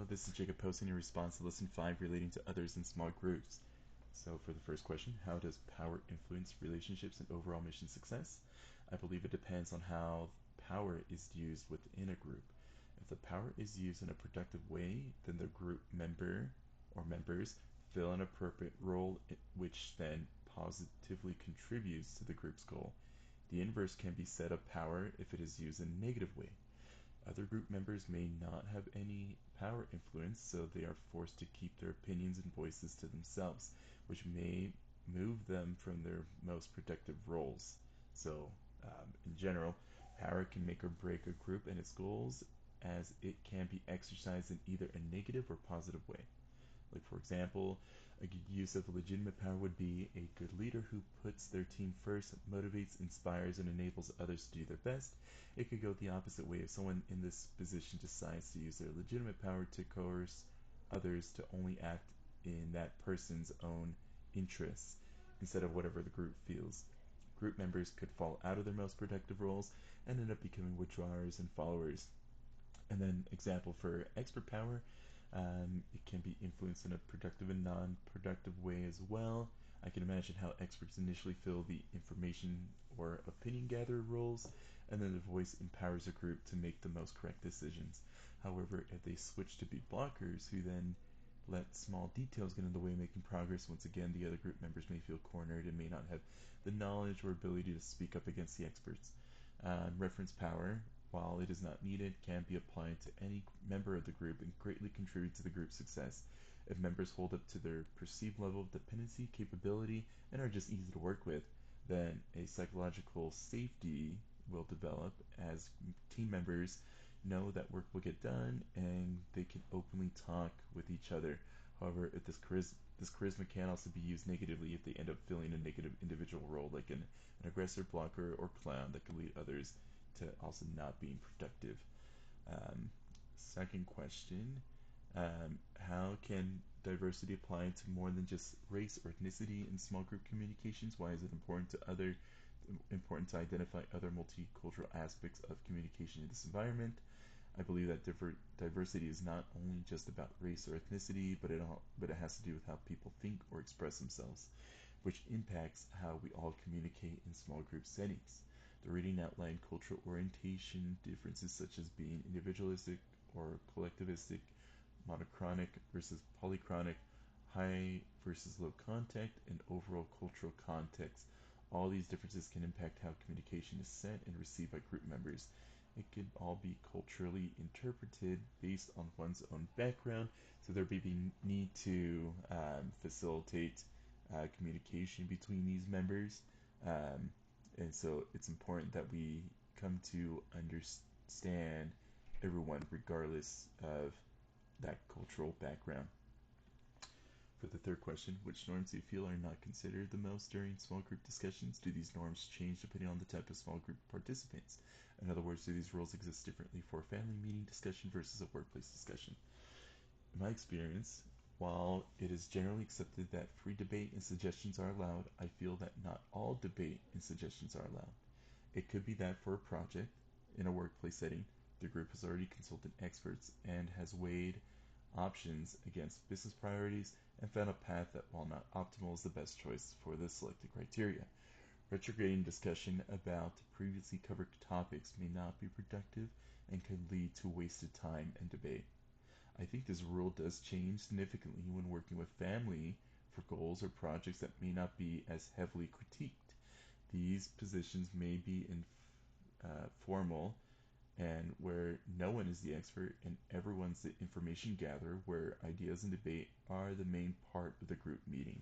this is Jacob posting a response to lesson 5 relating to others in small groups. So for the first question, how does power influence relationships and overall mission success? I believe it depends on how power is used within a group. If the power is used in a productive way, then the group member or members fill an appropriate role which then positively contributes to the group's goal. The inverse can be said of power if it is used in a negative way. Other group members may not have any power influence, so they are forced to keep their opinions and voices to themselves, which may move them from their most productive roles. So, in general, power can make or break a group and its goals, as it can be exercised in either a negative or positive way. Like, for example, a good use of legitimate power would be a good leader who puts their team first, motivates, inspires, and enables others to do their best. It could go the opposite way if someone in this position decides to use their legitimate power to coerce others to only act in that person's own interests instead of whatever the group feels. Group members could fall out of their most productive roles and end up becoming withdrawers and followers. And then, example for expert power, it can be influenced in a productive and non-productive way as well. I can imagine how experts initially fill the information or opinion gatherer roles, and then the voice empowers a group to make the most correct decisions. However, if they switch to be blockers who then let small details get in the way of making progress, once again, the other group members may feel cornered and may not have the knowledge or ability to speak up against the experts. Reference power, while it is not needed, can be applied to any member of the group and greatly contribute to the group's success. If members hold up to their perceived level of dependency, capability, and are just easy to work with, then a psychological safety will develop as team members know that work will get done and they can openly talk with each other. However, if this charisma can also be used negatively if they end up filling a negative individual role, like an aggressor, blocker, or clown that can lead others to also not being productive. Second question, how can diversity apply to more than just race or ethnicity in small group communications? Why is it important to identify other multicultural aspects of communication in this environment? I believe that diversity is not only just about race or ethnicity, but it has to do with how people think or express themselves, which impacts how we all communicate in small group settings. The reading outlined cultural orientation differences such as being individualistic or collectivistic, monochronic versus polychronic, high versus low contact, and overall cultural context. All these differences can impact how communication is sent and received by group members. It could all be culturally interpreted based on one's own background, so there may be need to facilitate communication between these members. And so it's important that we come to understand everyone regardless of that cultural background. For the third question, which norms do you feel are not considered the most during small group discussions? Do these norms change depending on the type of small group participants? In other words, do these rules exist differently for a family meeting discussion versus a workplace discussion? In my experience, while it is generally accepted that free debate and suggestions are allowed, I feel that not all debate and suggestions are allowed. It could be that for a project in a workplace setting, the group has already consulted experts and has weighed options against business priorities and found a path that, while not optimal, is the best choice for the selected criteria. Retrograding discussion about previously covered topics may not be productive and could lead to wasted time and debate. I think this rule does change significantly when working with family for goals or projects that may not be as heavily critiqued. These positions may be formal and where no one is the expert and everyone's the information gatherer, where ideas and debate are the main part of the group meeting.